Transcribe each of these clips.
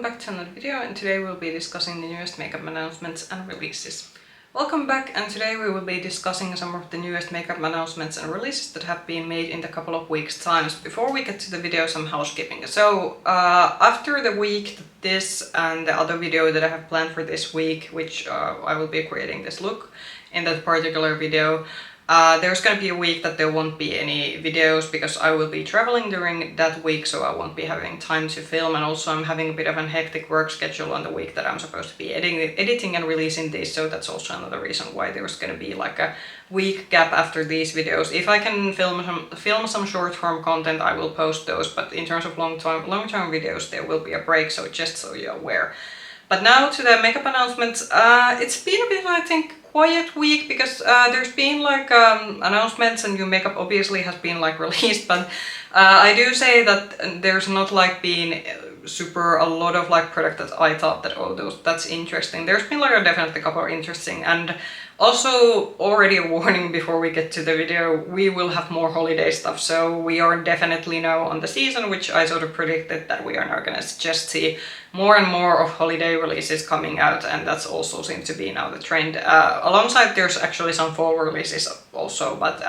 back to another video, and today we'll be discussing the newest makeup announcements and releases. Welcome back, and today we will be discussing some of the newest makeup announcements and releases that have been made in the couple of weeks' times. Before we get to the video, some housekeeping. So, after the week that this and the other video that I have planned for this week, which I will be creating this look in that particular video, there's gonna be a week that there won't be any videos because I will be traveling during that week, so I won't be having time to film, and also I'm having a bit of a hectic work schedule on the week that I'm supposed to be editing and releasing these, so that's also another reason why there's gonna be like a week gap after these videos. If I can film some short-form content, I will post those, but in terms of long-term videos, there will be a break, so just so you're aware. But now to the makeup announcements. It's been a bit, I think, quiet week because there's been like announcements and new makeup obviously has been like released, but I do say that there's not like been a lot of like product that I thought that that's interesting. There's been like definitely a couple of interesting, and also already a warning before we get to the video, we will have more holiday stuff, so we are definitely now on the season, which I sort of predicted that we are now gonna just see more and more of holiday releases coming out, and that's also seems to be now the trend. Alongside there's actually some fall releases also, but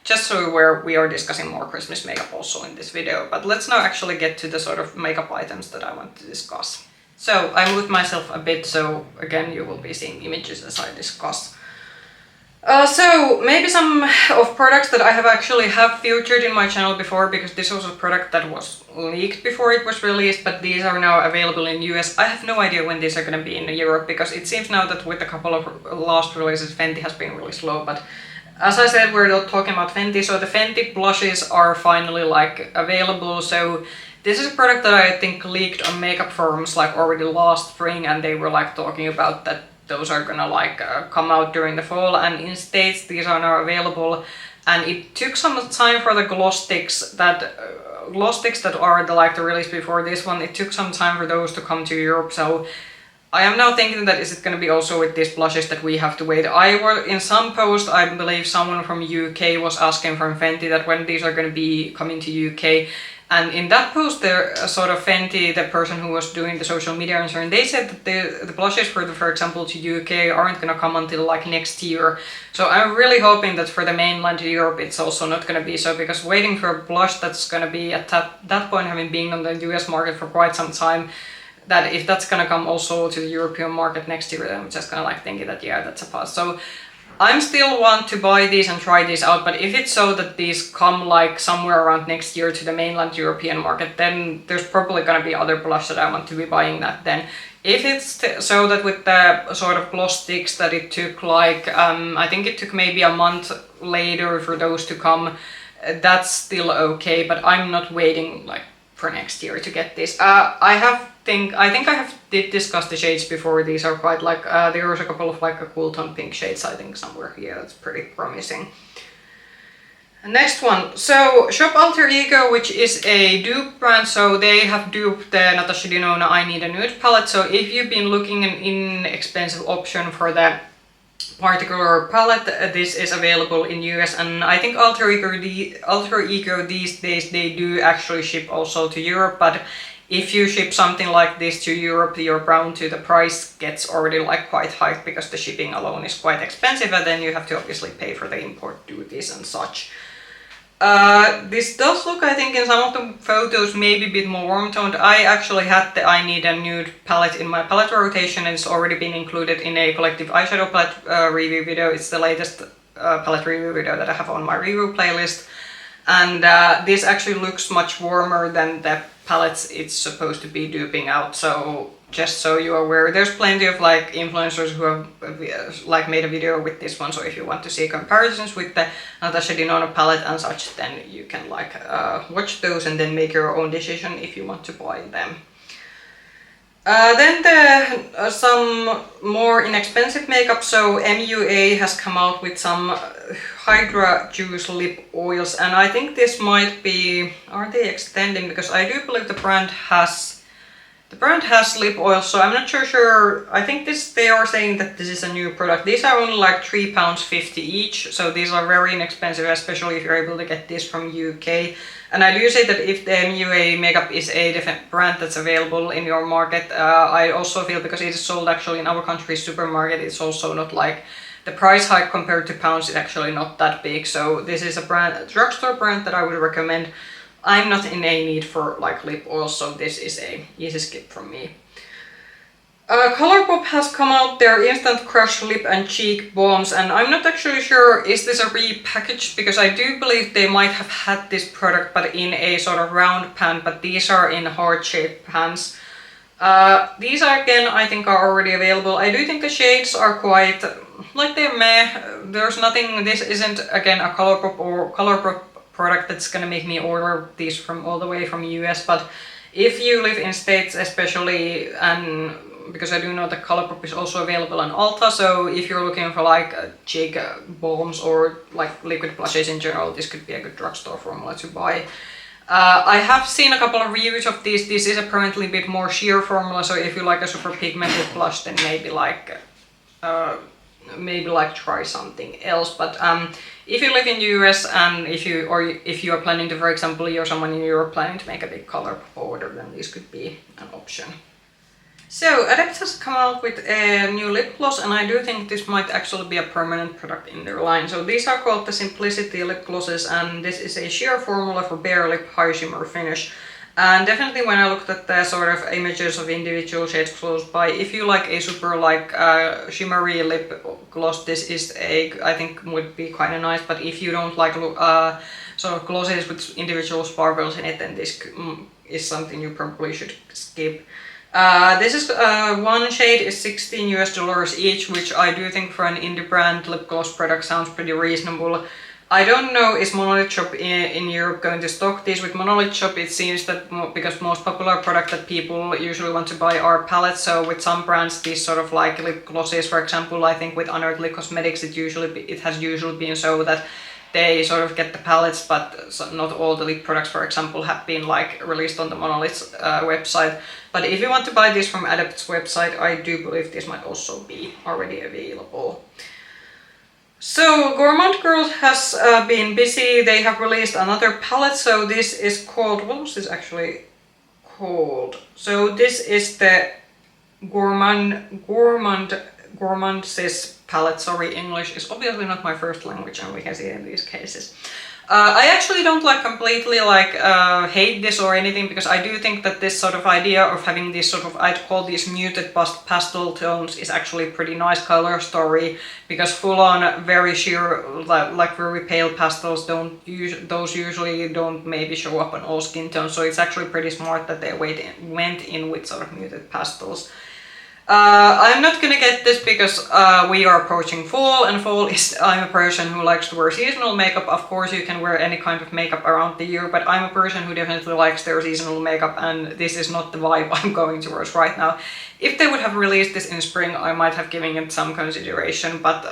just so we are discussing more Christmas makeup also in this video. But let's now actually get to the sort of makeup items that I want to discuss. So I moved myself a bit, so again you will be seeing images as I discuss. So maybe some of products that I have featured in my channel before, because this was a product that was leaked before it was released, but these are now available in US. I have no idea when these are going to be in Europe, because it seems now that with a couple of last releases, Fenty has been really slow, but as I said, we're not talking about Fenty, so the Fenty blushes are finally like available. So this is a product that I think leaked on makeup forums like already last spring, and they were like talking about that those are gonna like come out during the fall, and in States these are now available. And it took some time for the gloss sticks that are the release before this one. It took some time for those to come to Europe, so I am now thinking that is it gonna be also with these blushes that we have to wait. In some post, I believe someone from UK was asking from Fenty that when these are gonna be coming to UK. And in that post, sort of Fenty, the person who was doing the social media answer, they said that the blushes for example, to UK aren't gonna come until like next year. So I'm really hoping that for the mainland Europe, it's also not gonna be so, because waiting for a blush that's gonna be at that point, having been on the US market for quite some time, that if that's gonna come also to the European market next year, then I'm just gonna like thinking that yeah, that's a pass. So I'm still want to buy these and try these out, but if it's so that these come like somewhere around next year to the mainland European market, then there's probably gonna be other blush that I want to be buying that then. If it's so that with the sort of gloss sticks that it took like, I think it took maybe a month later for those to come, that's still okay, but I'm not waiting like for next year to get this. I think I have did discuss the shades before. These are quite like, there was a couple of like a cool tone pink shades I think somewhere here. That's pretty promising. Next one, so Shop Alter Ego, which is a dupe brand, so they have duped the Natasha Denona I Need a Nude palette. So if you've been looking an inexpensive option for that particular palette, this is available in US, and I think Alter Ego these days they do actually ship also to Europe, but if you ship something like this to Europe, you're bound to the price gets already like quite high, because the shipping alone is quite expensive, and then you have to obviously pay for the import duties and such. This does look, I think in some of the photos, maybe a bit more warm toned. I actually had the I Need a Nude palette in my palette rotation, and it's already been included in a collective eyeshadow palette review video. It's the latest palette review video that I have on my review playlist. And this actually looks much warmer than the palettes it's supposed to be duping out, so just so you're aware. There's plenty of like influencers who have like made a video with this one, so if you want to see comparisons with the Natasha Denona palette and such, then you can like watch those and then make your own decision if you want to buy them. Then some more inexpensive makeup. So MUA has come out with some Hydra-Luxe lip oils, and I think this might be, are they extending, because I do believe the brand has The brand has lip oil, so I'm not sure. I think they are saying that this is a new product. These are only like £3.50 each, so these are very inexpensive, especially if you're able to get this from UK. And I do say that if the MUA makeup is a different brand that's available in your market, I also feel because it is sold actually in our country's supermarket, it's also not like the price hike compared to pounds is actually not that big. So this is a drugstore brand that I would recommend. I'm not in a need for like lip oil, so this is a easy skip from me. Colourpop has come out their Instant Crush Lip and Cheek Balms, and I'm not actually sure is this a repackaged, because I do believe they might have had this product but in a sort of round pan, but these are in heart-shaped pans. These are, again, I think are already available. I do think the shades are quite, like they're meh. There's nothing, this isn't again a Colourpop product that's gonna make me order these from all the way from US, but if you live in States especially, and because I do know that Colourpop is also available on Ulta, so if you're looking for like cheek balms or like liquid blushes in general, this could be a good drugstore formula to buy. I have seen a couple of reviews of these. This is apparently a bit more sheer formula, so if you like a super pigmented blush, then maybe like try something else. But if you live in US and if you are planning to, for example, you're someone in Europe planning to make a big Colourpop order, then this could be an option. So Adept has come out with a new lip gloss, and I do think this might actually be a permanent product in their line. So these are called the Simplicity lip glosses, and this is a sheer formula for bare lip high shimmer finish. And definitely when I looked at the sort of images of individual shades close by, if you like a super like shimmery lip gloss, this is I think would be kind of nice. But if you don't like sort of glosses with individual sparkles in it, then this is something you probably should skip. This is one shade is $16 each, which I do think for an indie brand lip gloss product sounds pretty reasonable. I don't know, is Monolith Shop in Europe going to stock these? With Monolith Shop it seems that because most popular product that people usually want to buy are palettes, so with some brands these sort of like lip glosses, for example, I think with Unearthly Cosmetics it has usually been so that they sort of get the palettes, but not all the lip products, for example, have been like released on the Monolith's website. But if you want to buy this from Adept's website, I do believe this might also be already available. So Gourmande Girls has been busy. They have released another palette. So this is called, what was this actually called? So this is the Gourmandises palette. Sorry, English is obviously not my first language, and we can see it in these cases. I actually don't like completely like hate this or anything, because I do think that this sort of idea of having this sort of, I'd call these muted pastel tones, is actually a pretty nice color story, because full on very sheer like very pale pastels those usually don't maybe show up on all skin tones, so it's actually pretty smart that they went in with sort of muted pastels. I'm not gonna get this because we are approaching fall, and fall is, I'm a person who likes to wear seasonal makeup. Of course you can wear any kind of makeup around the year, but I'm a person who definitely likes their seasonal makeup, and this is not the vibe I'm going towards right now. If they would have released this in spring, I might have given it some consideration, but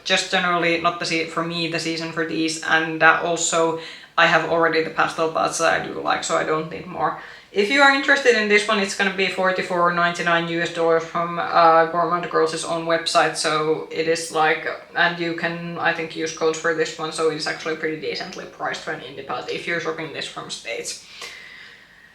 just generally not for me the season for these, and also I have already the pastel palettes that I do like, so I don't need more. If you are interested in this one, it's gonna be $44.99 from Gourmande Girls' own website, so it is like, and you can, I think, use codes for this one, so it's actually pretty decently priced for an indie palette if you're shopping this from States.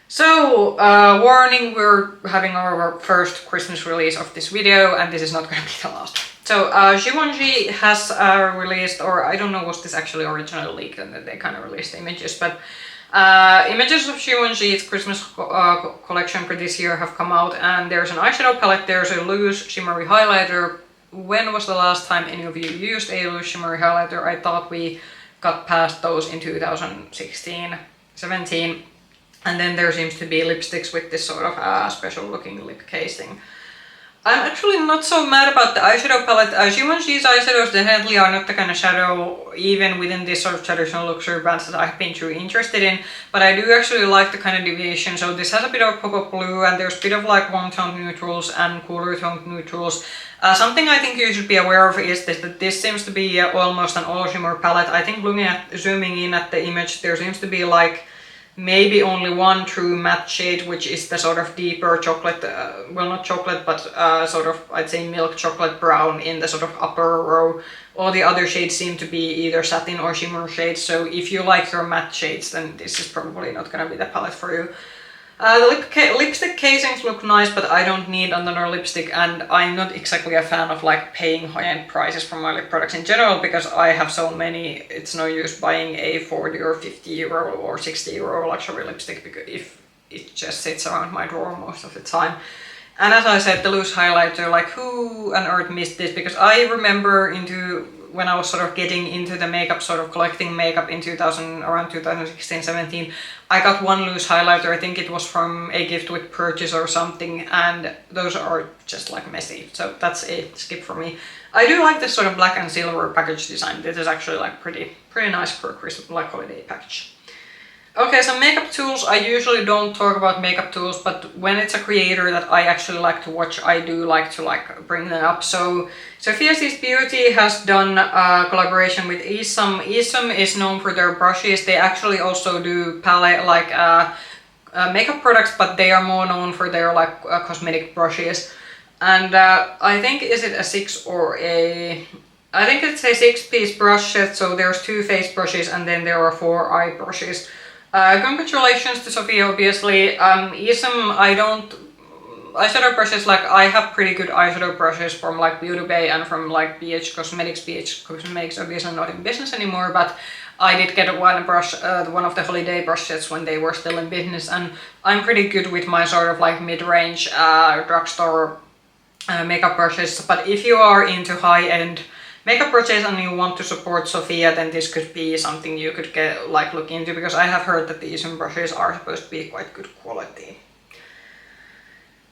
So, warning, we're having our first Christmas release of this video, and this is not gonna be the last. So, Givenchy has released, or I don't know, was this actually originally leaked and then they kind of released the images, but images of Givenchy's Christmas collection for this year have come out, and there's an eyeshadow palette, there's a loose shimmery highlighter. When was the last time any of you used a loose shimmery highlighter? I thought we got past those in 2016-17. And then there seems to be lipsticks with this sort of special looking lip casing. I'm actually not so mad about the eyeshadow palette. Givenchy's eyeshadows definitely are not the kind of shadow, even within this sort of traditional luxury brands, that I've been too interested in, but I do actually like the kind of deviation. So this has a bit of pop-up blue, and there's a bit of like warm-toned neutrals and cooler-toned neutrals. Something I think you should be aware of is that this seems to be almost an all-shimmer palette. I think looking at, zooming in at the image, there seems to be like maybe only one true matte shade, which is the sort of deeper chocolate, well not chocolate, but sort of I'd say milk chocolate brown in the sort of upper row. All the other shades seem to be either satin or shimmer shades, so if you like your matte shades, then this is probably not gonna be the palette for you. The lipstick casings look nice, but I don't need another lipstick, and I'm not exactly a fan of like paying high-end prices for my lip products in general, because I have so many, it's no use buying a 40 or 50 euro or 60 euro luxury lipstick because if it just sits around my drawer most of the time. And as I said, the loose highlighter, like who on earth missed this? Because I remember when I was sort of getting into the makeup, sort of collecting makeup in around 2016-17, I got one loose highlighter. I think it was from a gift with purchase or something, and those are just like messy. So that's a skip for me. I do like this sort of black and silver package design. This is actually like pretty nice for a Christmas like holiday package. Okay, so makeup tools, I usually don't talk about makeup tools, but when it's a creator that I actually like to watch, I do like to bring them up. So Sofia's Beauty has done a collaboration with ESUM. ESUM is known for their brushes. They actually also do palette makeup products, but they are more known for their cosmetic brushes. And I think is it a 6 or a... I think it's a 6-piece brush set, so there's 2 face brushes and then there are 4 eye brushes. Congratulations to Sofia, obviously. ESUM, eyeshadow brushes, I have pretty good eyeshadow brushes from Beauty Bay and from BH Cosmetics. BH Cosmetics obviously not in business anymore, but I did get one of the holiday brush sets when they were still in business, and I'm pretty good with my sort of mid-range drugstore makeup brushes. But if you are into high-end makeup brushes and you want to support Sofia, then this could be something you could look into, because I have heard that the ESUM brushes are supposed to be quite good quality.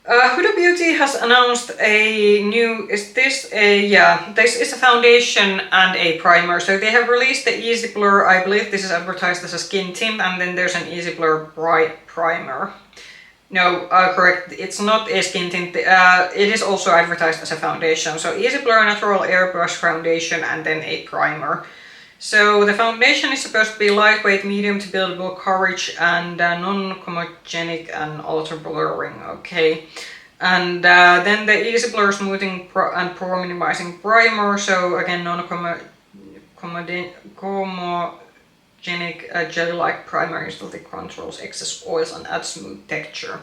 Huda Beauty has announced a new, this is a foundation and a primer. So they have released the Easy Blur, I believe this is advertised as a skin tint, and then there's an Easy Blur Bright Primer. No, correct, it's not a skin tint, it is also advertised as a foundation. So Easy Blur Natural Airbrush Foundation and then a primer. So the foundation is supposed to be lightweight, medium to buildable coverage, and non-comedogenic and ultra blurring, okay. And then the Easy Blur Smoothing and Pore Minimizing Primer, so again non-comedogenic gel-like primer instantly controls excess oils and adds smooth texture.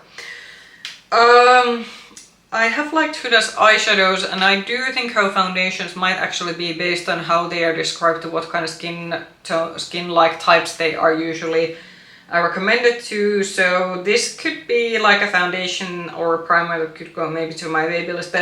I have liked Huda's eyeshadows, and I do think her foundations might actually be based on how they are described, to what kind of skin-like types they are usually recommended to. So this could be like a foundation or a primer that could go maybe to my baby list.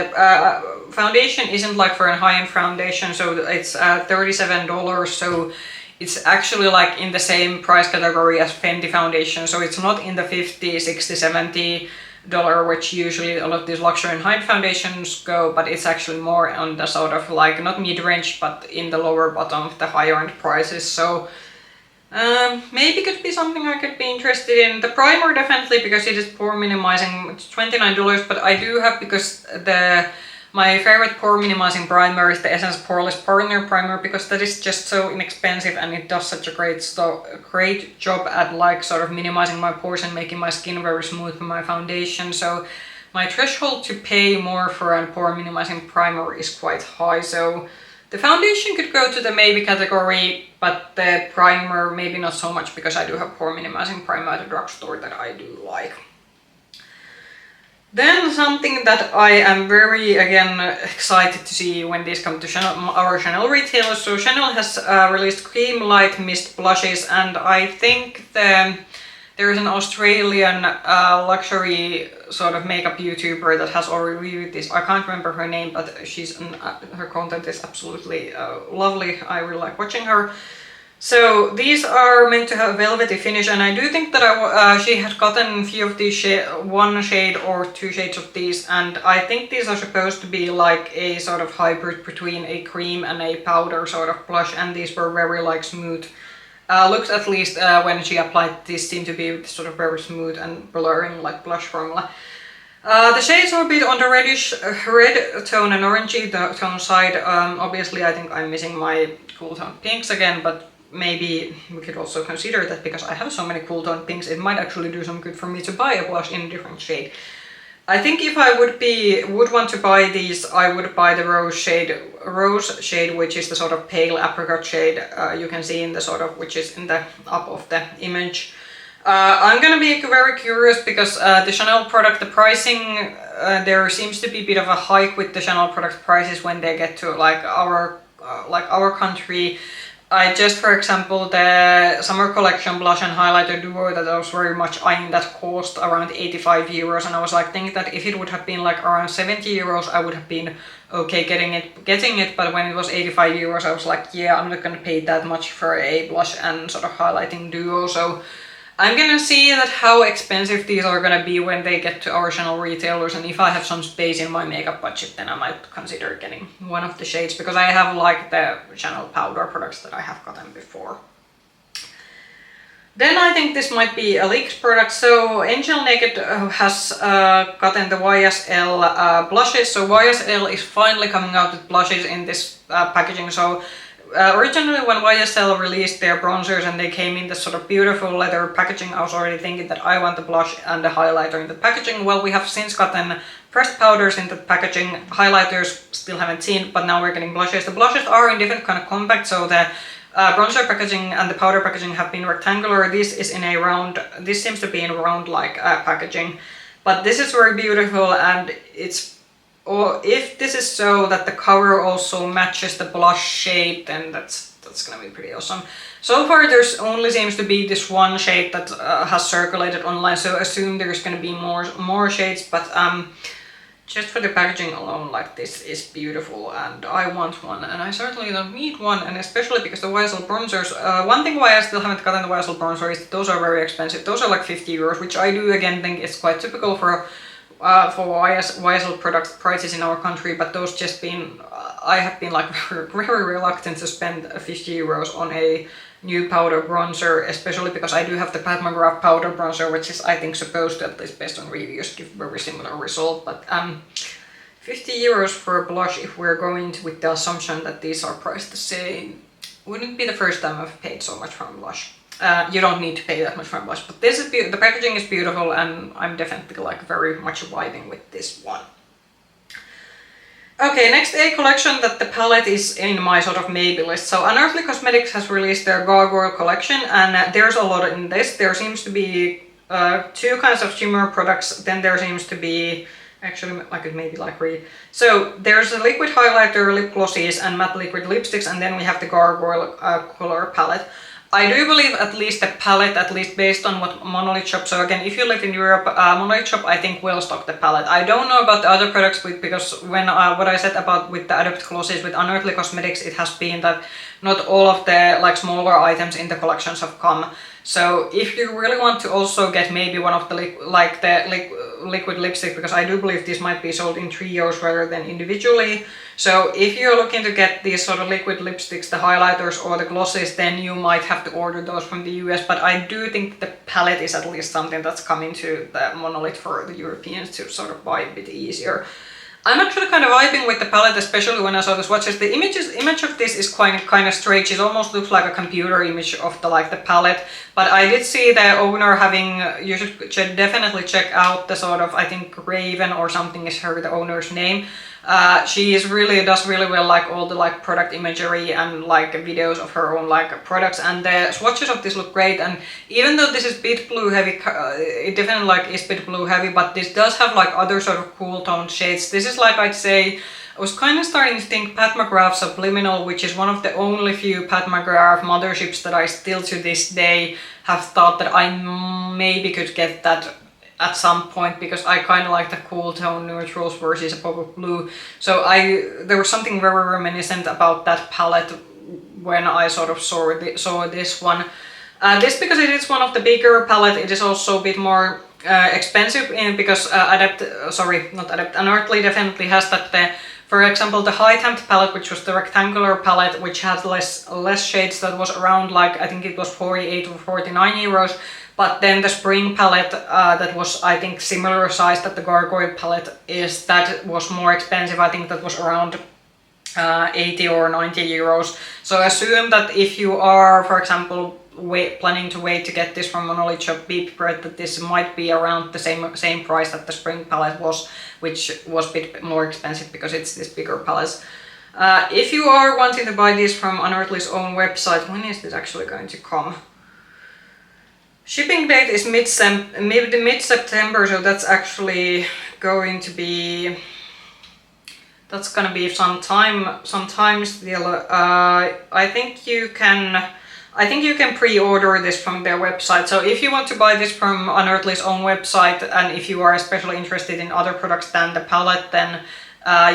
Foundation isn't for a high-end foundation, so it's $37, so it's actually in the same price category as Fenty foundation, so it's not in the $50, $60, $70, which usually a lot of these luxury and high-end foundations go, but it's actually more on the sort of not mid-range, but in the lower bottom of the higher-end prices. So maybe could be something I could be interested in. The primer definitely, because it is pore minimizing. It's $29, but I do have, because my favorite pore minimizing primer is the Essence Poreless Partner Primer, because that is just so inexpensive and it does such a great job at sort of minimizing my pores and making my skin very smooth for my foundation. So my threshold to pay more for a pore minimizing primer is quite high. So the foundation could go to the maybe category, but the primer maybe not so much, because I do have pore minimizing primer at the drugstore that I do like. Then something that I am very, again, excited to see when these come to our Chanel retailers. So Chanel has released Cream Light Mist Blushes, and I think there is an Australian luxury sort of makeup YouTuber that has already reviewed this. I can't remember her name, but her content is absolutely lovely. I really like watching her. So these are meant to have a velvety finish, and I do think that she had gotten a few of these, one shade or 2 shades of these, and I think these are supposed to be a sort of hybrid between a cream and a powder sort of blush, and these were very smooth. Looks, at least when she applied these, seem to be sort of very smooth and blurring blush formula. The shades are a bit on the red tone and orangey tone side. Obviously I think I'm missing my cool tone pinks again, but maybe we could also consider that because I have so many cool tone pinks, it might actually do some good for me to buy a blush in a different shade. I think if I would want to buy these, I would buy the rose shade, which is the sort of pale apricot shade you can see in the sort of, which is in the up of the image. I'm gonna be very curious because the Chanel product, the pricing, there seems to be a bit of a hike with the Chanel product prices when they get to like our country. I just, for example, the summer collection blush and highlighter duo that I was very much eyeing that cost around 85 euros, and I was like thinking that if it would have been like around 70 euros, I would have been okay getting it, but when it was 85 euros, I was like, yeah, I'm not gonna pay that much for a blush and sort of highlighting duo, so I'm gonna see that how expensive these are gonna be when they get to our Chanel retailers, and if I have some space in my makeup budget, then I might consider getting one of the shades, because I have like the Chanel powder products that I have gotten before. Then I think this might be a NYX product. So Angel Naked has gotten the YSL blushes. So YSL is finally coming out with blushes in this packaging. So originally when YSL released their bronzers and they came in this sort of beautiful leather packaging, I was already thinking that I want the blush and the highlighter in the packaging. Well, we have since gotten pressed powders in the packaging, highlighters still haven't seen, but now we're getting blushes. The blushes are in different kind of compact, so the bronzer packaging and the powder packaging have been rectangular. This is in a round, this seems to be in round like packaging, but this is very beautiful, and it's, or if this is so that the cover also matches the blush shape, then that's gonna be pretty awesome. So far there's only seems to be this one shade that has circulated online, so I assume there's gonna be more shades, but just for the packaging alone, like, this is beautiful and I want one, and I certainly don't need one, and especially because the YSL bronzers, one thing why I still haven't gotten the YSL bronzer is that those are very expensive. Those are like 50 euros, which I do again think is quite typical for YSL product prices in our country, but those just been, I have been like very reluctant to spend 50 euros on a new powder bronzer, especially because I do have the Pat McGrath powder bronzer, which is I think supposed to, at least based on reviews, give very similar result, but 50 euros for a blush, if we're going to, with the assumption that these are priced the same, wouldn't be the first time I've paid so much for a blush. You don't need to pay that much for a blush, but this is the packaging is beautiful, and I'm definitely like very much vibing with this one. Okay, next a collection that the palette is in my sort of maybe list. So Unearthly Cosmetics has released their Gargoyle collection, and there's a lot in this. There seems to be two kinds of shimmer products, then there seems to be, actually I could maybe like read. So there's a liquid highlighter, lip glosses and matte liquid lipsticks, and then we have the Gargoyle color palette. I do believe at least the palette, at least based on what Monolith Shop, so again, if you live in Europe, Monolith Shop I think will stock the palette. I don't know about the other products because when what I said about with the Adept glosses with Unearthly Cosmetics, it has been that not all of the like smaller items in the collections have come. So if you really want to also get maybe one of the liquid lipstick, because I do believe these might be sold in trios rather than individually. So if you're looking to get these sort of liquid lipsticks, the highlighters or the glosses, then you might have to order those from the US. But I do think the palette is at least something that's coming to the Monolith for the Europeans to sort of buy a bit easier. I'm actually kind of vibing with the palette, especially when I saw the swatches. The image of this is kind of strange. It almost looks like a computer image of the palette. But I did see the owner having, you should definitely check out the sort of, I think Raven or something is the owner's name. She is does really well like all the like product imagery and like videos of her own like products, and the swatches of this look great. And even though this is bit blue heavy, it definitely like is bit blue heavy, but this does have like other sort of cool toned shades. This is like, I'd say, I was kind of starting to think Pat McGrath Subliminal, which is one of the only few Pat McGrath motherships that I still to this day have thought that I maybe could get that at some point, because I kind of like the cool tone neutrals versus a pop of blue. So there was something very reminiscent about that palette when I sort of saw this one. This, because it is one of the bigger palette, it is also a bit more expensive because Unearthly definitely has that. For example, the high temp palette, which was the rectangular palette, which had less shades, that was around like, I think it was 48 or 49 euros. But then the spring palette that was, I think, similar size that the Gargoyle palette is, that was more expensive. I think that was around 80 or 90 euros. So assume that if you are, for example, planning to wait to get this from Monolith Shop, be prepared that this might be around the same price that the spring palette was, which was a bit more expensive because it's this bigger palette. If you are wanting to buy this from Unearthly's own website, when is this actually going to come? Shipping date is mid-September, so that's actually going to be, that's gonna be some time still. I think you can pre-order this from their website. So if you want to buy this from Unearthly's own website, and if you are especially interested in other products than the palette, then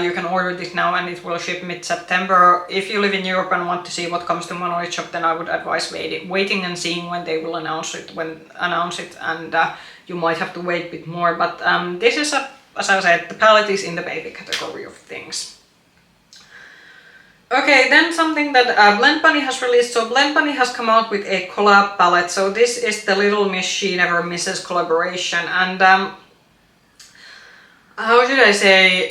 you can order this now and it will ship mid-September. If you live in Europe and want to see what comes to Monolith Shop, then I would advise waiting and seeing when they will announce it, and you might have to wait a bit more. But this is, as I said, the palette is in the baby category of things. Okay, then something that Blend Bunny has released. So Blend Bunny has come out with a collab palette. So this is the Little Miss She Never Misses collaboration, and how should I say?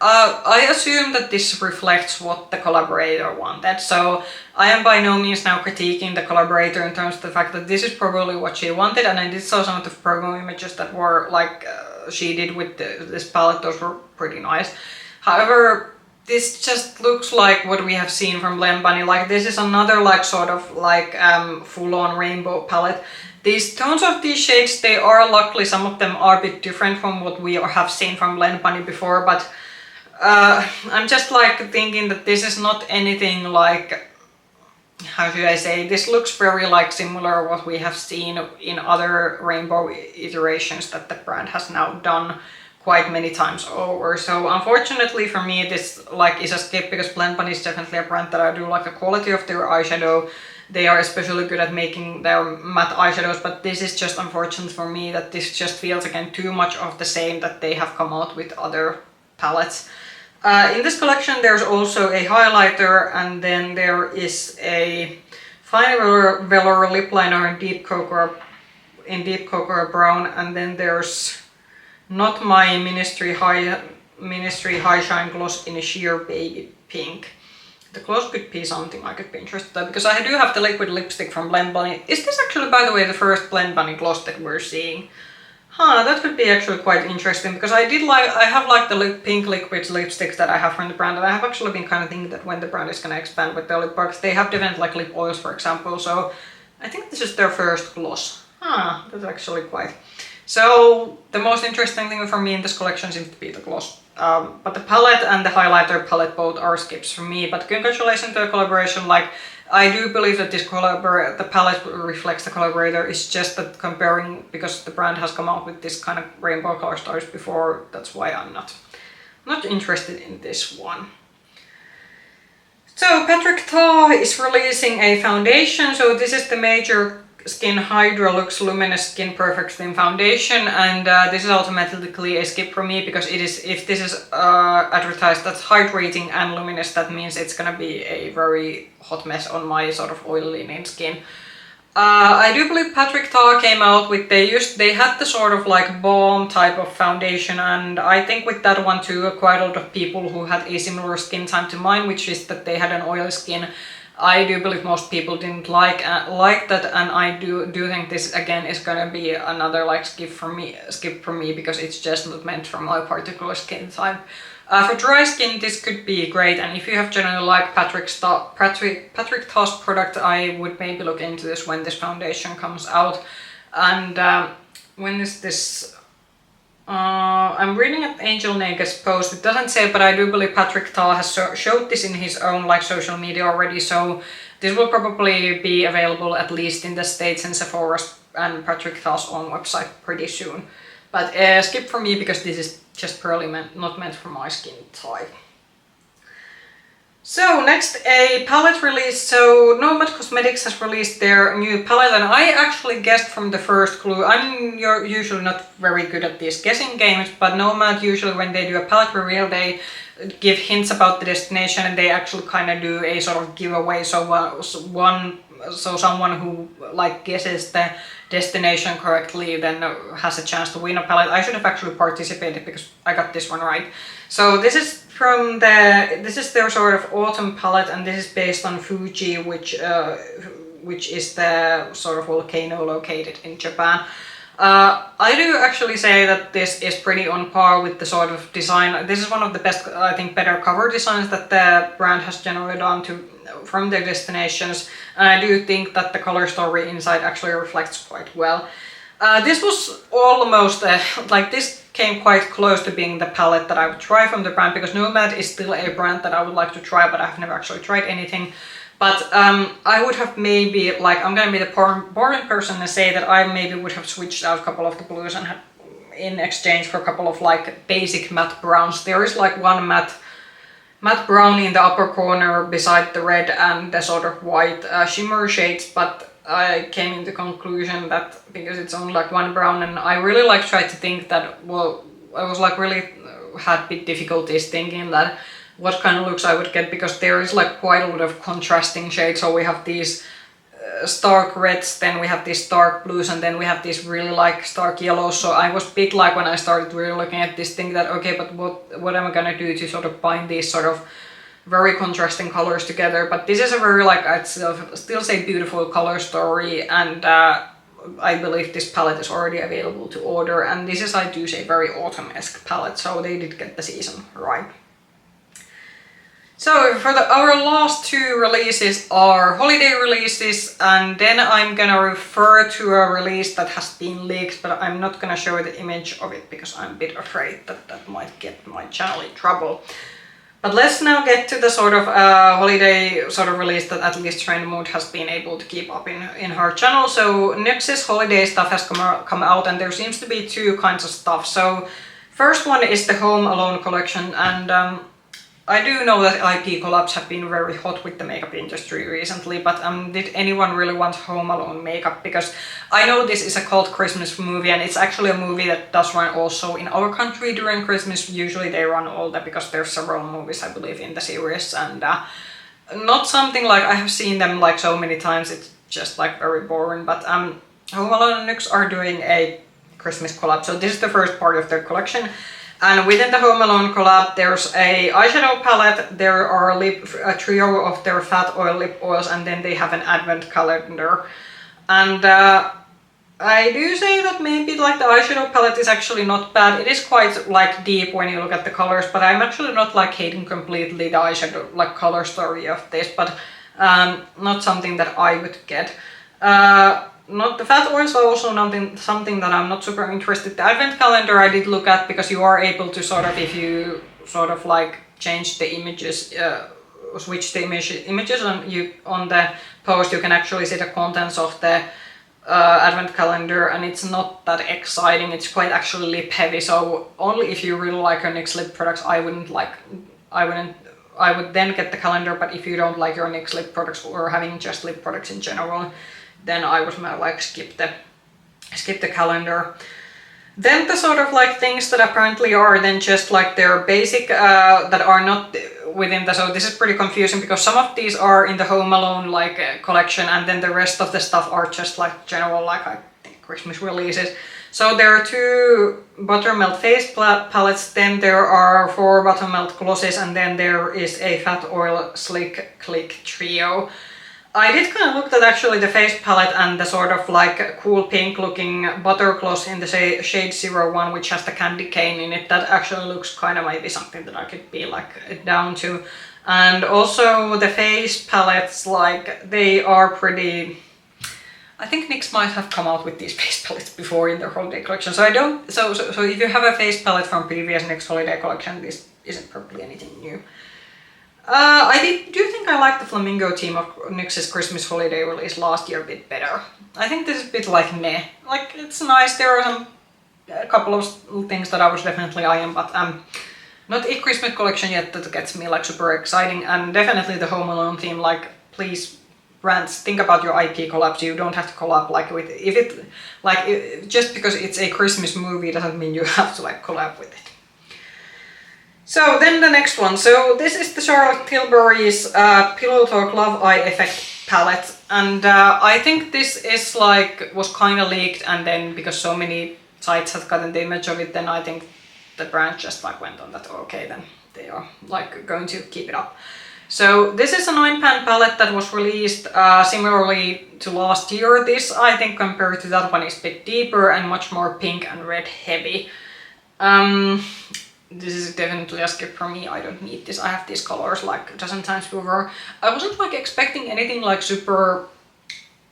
I assume that this reflects what the collaborator wanted. So I am by no means now critiquing the collaborator in terms of the fact that this is probably what she wanted, and I did saw some of the promo images that were like she did with this palette. Those were pretty nice. However, this just looks like what we have seen from Blend Bunny. Like this is another like sort of like full-on rainbow palette. These tones of these shades, they are luckily, some of them are a bit different from what we have seen from Blend Bunny before, but I'm just like thinking that this is not anything like, how should I say, this looks very like similar what we have seen in other rainbow iterations that the brand has now done quite many times over. So unfortunately for me, this like is a skip, because Blend Bunny is definitely a brand that I do like the quality of their eyeshadow. They are especially good at making their matte eyeshadows, but this is just unfortunate for me that this just feels again too much of the same that they have come out with other palettes. In this collection there's also a highlighter, and then there is a fine velour lip liner in deep cocoa brown, and then there's Not My Ministry High Shine Gloss in a sheer baby pink. The gloss could be something I could be interested in, because I do have the liquid lipstick from Blend Bunny. Is this actually, by the way, the first Blend Bunny gloss that we're seeing? That could be actually quite interesting, because I have like the pink liquid lipsticks that I have from the brand, and I have actually been kind of thinking that when the brand is going to expand with their lip products, they have different like lip oils, for example, so I think this is their first gloss. That's actually quite... So the most interesting thing for me in this collection seems to be the gloss. But the palette and the highlighter palette both are skips for me, but congratulations to the collaboration. Like, I do believe that the palette reflects the collaborator. It's just that comparing, because the brand has come out with this kind of rainbow color stars before, that's why I'm not interested in this one. So Patrick Ta is releasing a foundation. So this is the Major Skin Hydra-Luxe Luminous Skin Perfect Slim Foundation, and this is automatically a skip for me, because it is, if this is advertised as hydrating and luminous, that means it's gonna be a very hot mess on my sort of oily skin. I do believe Patrick Ta came out with, they had the sort of like balm type of foundation, and I think with that one too, quite a lot of people who had a similar skin type to mine, which is that they had an oily skin. I do believe most people didn't like that, and I do think this again is gonna be another like skip for me, because it's just not meant for my particular skin type. For dry skin, this could be great, and if you have generally liked Patrick Ta's product, I would maybe look into this when this foundation comes out. And when is this? I'm reading at Angel Nagel's post. It doesn't say, but I do believe Patrick Ta has showed this in his own like social media already, so this will probably be available at least in the States and Sephora's and Patrick Ta's own website pretty soon. But skip for me, because this is just purely not meant for my skin type. So next, a palette release. So Nomad Cosmetics has released their new palette, and I actually guessed from the first clue. I'm usually not very good at these guessing games, but Nomad usually when they do a palette reveal, they give hints about the destination, and they actually kind of do a sort of giveaway. So someone who like guesses the destination correctly then has a chance to win a palette. I should have actually participated because I got this one right. So this is from this is their sort of autumn palette, and this is based on Fuji, which is the sort of volcano located in Japan. I do actually say that this is pretty on par with the sort of design. This is one of the best, I think, better cover designs that the brand has generally done from their destinations. And I do think that the color story inside actually reflects quite well. This was almost, this came quite close to being the palette that I would try from the brand, because Nomad is still a brand that I would like to try, but I've never actually tried anything. But I would have maybe, I'm gonna be the boring person and say that I maybe would have switched out a couple of the blues and in exchange for a couple of basic matte browns. There is one matte brown in the upper corner beside the red and the sort of white shimmer shades, but I came into the conclusion that because it's only one brown, and I really tried to think that, well, I was really had big difficulties thinking that what kind of looks I would get, because there is quite a lot of contrasting shades. So we have these stark reds, then we have these dark blues, and then we have these really stark yellows. So I was bit when I started really looking at this thing that, okay, but what am I gonna do to sort of bind these sort of very contrasting colors together? But this is a very I'd still say beautiful color story, and I believe this palette is already available to order, and this is, I do say, very autumn-esque palette, so they did get the season right. So for our last two releases are holiday releases, and then I'm gonna refer to a release that has been leaked, but I'm not gonna show the image of it because I'm a bit afraid that that might get my channel in trouble. But let's now get to the sort of holiday sort of release that at least Trend Mood has been able to keep up in her channel. So NYX's holiday stuff has come out, and there seems to be two kinds of stuff. So first one is the Home Alone collection, and I do know that IP collabs have been very hot with the makeup industry recently, but did anyone really want Home Alone makeup? Because I know this is a cult Christmas movie, and it's actually a movie that does run also in our country during Christmas. Usually they run all that because there's several movies, I believe, in the series, and not something I have seen them so many times. It's just very boring. But Home Alone and NYX are doing a Christmas collab, so this is the first part of their collection. And within the Home Alone collab, there's a eyeshadow palette, there are a trio of their fat oil lip oils, and then they have an advent calendar. And I do say that maybe the eyeshadow palette is actually not bad. It is quite deep when you look at the colors, but I'm actually not hating completely the eyeshadow color story of this, but not something that I would get. Not the fat oils are also something that I'm not super interested. The advent calendar I did look at, because you are able to sort of, if you sort of change the images, switch the images on the post, you can actually see the contents of the advent calendar, and it's not that exciting. It's quite actually lip heavy, so only if you really like your NYX lip products, I would then get the calendar. But if you don't like your NYX lip products or having just lip products in general, then I would skip the calendar. Then the sort of things that apparently are then just their basic that are not within the, so this is pretty confusing because some of these are in the Home Alone collection, and then the rest of the stuff are just general I think Christmas releases. So there are two Buttermelt face palettes, then there are 4 Buttermelt glosses, and then there is a Fat Oil Slick Click trio. I did kind of look at actually the face palette and the sort of cool pink looking butter gloss in the shade 01, which has the candy cane in it. That actually looks kind of maybe something that I could be down to. And also the face palettes, they are pretty... I think NYX might have come out with these face palettes before in their holiday collection. So so if you have a face palette from previous NYX holiday collection, this isn't probably anything new. I do think I like the flamingo theme of NYX's Christmas holiday release last year a bit better. I think this is a bit meh. It's nice. There are a couple of things that I was definitely eyeing, but not a Christmas collection yet that gets me super exciting. And definitely the Home Alone theme. Please, brands, think about your IP collabs. You don't have to collab with just because it's a Christmas movie doesn't mean you have to collab with it. So then the next one. So this is the Charlotte Tilbury's Pillow Talk Love Eye Effect palette, and I think this is was kind of leaked, and then because so many sites have gotten the image of it, then I think the brand just went on that. Okay, then they are like going to keep it up. So this is a 9-pan palette that was released similarly to last year. This, I think, compared to that one is a bit deeper and much more pink and red heavy. This is definitely a skip for me. I don't need this. I have these colors like a dozen times before. I wasn't like expecting anything like super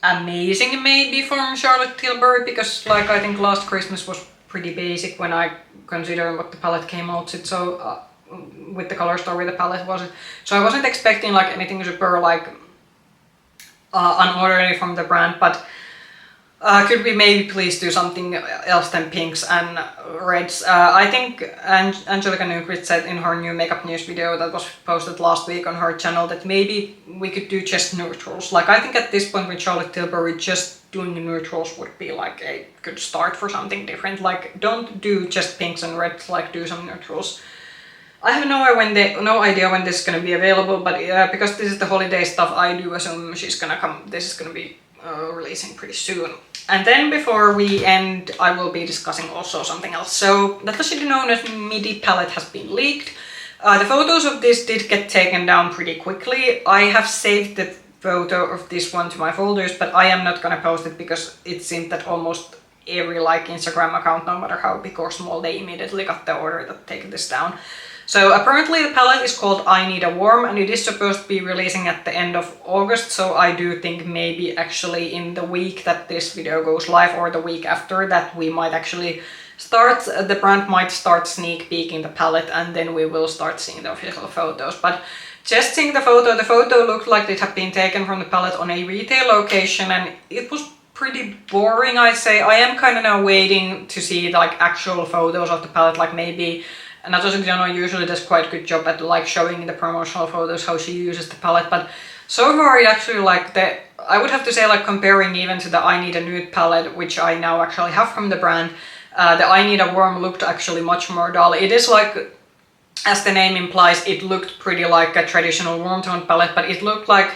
amazing maybe from Charlotte Tilbury, because like I think last Christmas was pretty basic when I consider what the palette came out to. So with the color story the palette was. So I wasn't expecting like anything super like unordinary from the brand, but could we maybe please do something else than pinks and reds? I think Angelica Newgrid said in her new makeup news video that was posted last week on her channel that maybe we could do just neutrals. Like I think at this point with Charlotte Tilbury, just doing the neutrals would be like a good start for something different. Like don't do just pinks and reds, like do some neutrals. I have no idea when this is gonna be available, but because this is the holiday stuff, I do assume she's gonna come. This is gonna be releasing pretty soon. And then before we end, I will be discussing also something else. So Natasha Denona I midi palette has been leaked. The photos of this did get taken down pretty quickly. I have saved the photo of this one to my folders, but I am not gonna post it because it seemed that almost every like Instagram account, no matter how big or small, they immediately got the order that take this down. So apparently the palette is called I Need a Warm and it is supposed to be releasing at the end of August, so I do think maybe actually in the week that this video goes live or the week after that we might actually start, the brand might start sneak peeking the palette and then we will start seeing the official photos. But just seeing the photo looked like it had been taken from the palette on a retail location and it was pretty boring, I'd say. I am kind of now waiting to see like actual photos of the palette, like maybe Natasha Denona usually does quite a good job at like showing the promotional photos how she uses the palette, but so far it actually like I would have to say like comparing even to the I Need a Nude palette, which I now actually have from the brand, the I Need a Warm looked actually much more dull. It is like, as the name implies, it looked pretty like a traditional warm tone palette, but it looked like,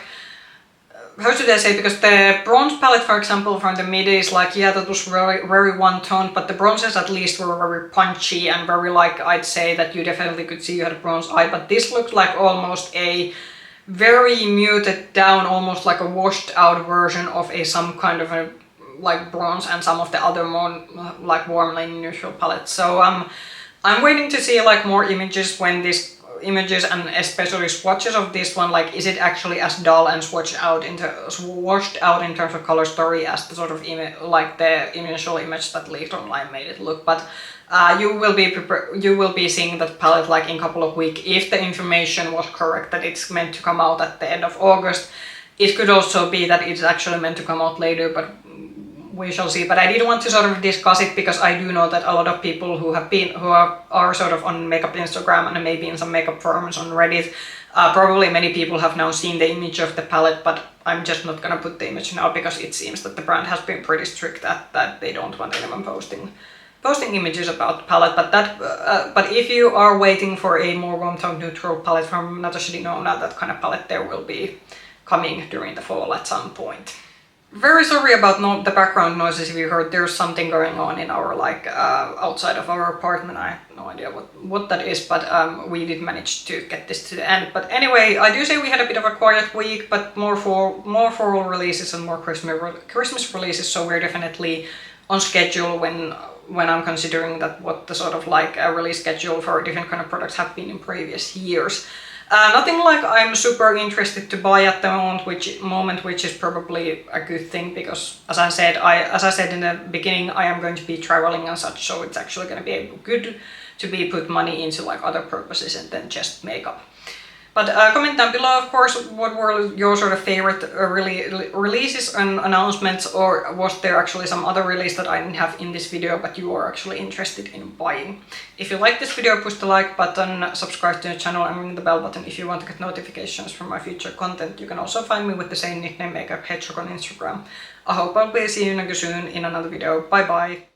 how should I say, because the bronze palette, for example, from the midi is like, yeah, that was very one-toned, but the bronzes at least were very punchy and very like, I'd say that you definitely could see you had a bronze eye, but this looked like almost a very muted down, almost like a washed out version of some kind of a like bronze and some of the other more like warmly neutral palettes. So I'm waiting to see like more images when this images and especially swatches of this one, like is it actually as dull and washed out in terms of color story as the sort of like the initial image that leaked online made it look. But you will be seeing that palette like in a couple of weeks if the information was correct that it's meant to come out at the end of August. It could also be that it's actually meant to come out later, but we shall see. But I did want to sort of discuss it because I do know that a lot of people who are sort of on makeup Instagram and maybe in some makeup forums on Reddit, probably many people have now seen the image of the palette, but I'm just not gonna put the image now because it seems that the brand has been pretty strict at that they don't want anyone posting images about the palette. But if you are waiting for a more warm tone neutral palette from Natasha Denona, that kind of palette there will be coming during the fall at some point. Very sorry about the background noises if you heard. There's something going on in our like outside of our apartment. I have no idea what that is, but we did manage to get this to the end. But anyway, I do say we had a bit of a quiet week, but more floral releases and more Christmas releases, so we're definitely on schedule when I'm considering that what the sort of like release schedule for different kind of products have been in previous years. Nothing like I'm super interested to buy at the moment, which is probably a good thing because as I said in the beginning, I am going to be traveling and such, so it's actually going to be good to be put money into like other purposes and then just makeup. But comment down below, of course, what were your sort of favorite releases and announcements, or was there actually some other release that I didn't have in this video but you are actually interested in buying? If you like this video, push the like button, subscribe to the channel and ring the bell button if you want to get notifications from my future content. You can also find me with the same nickname, Makeup Hedgehog, on Instagram. I hope I'll be seeing you soon in another video. Bye bye!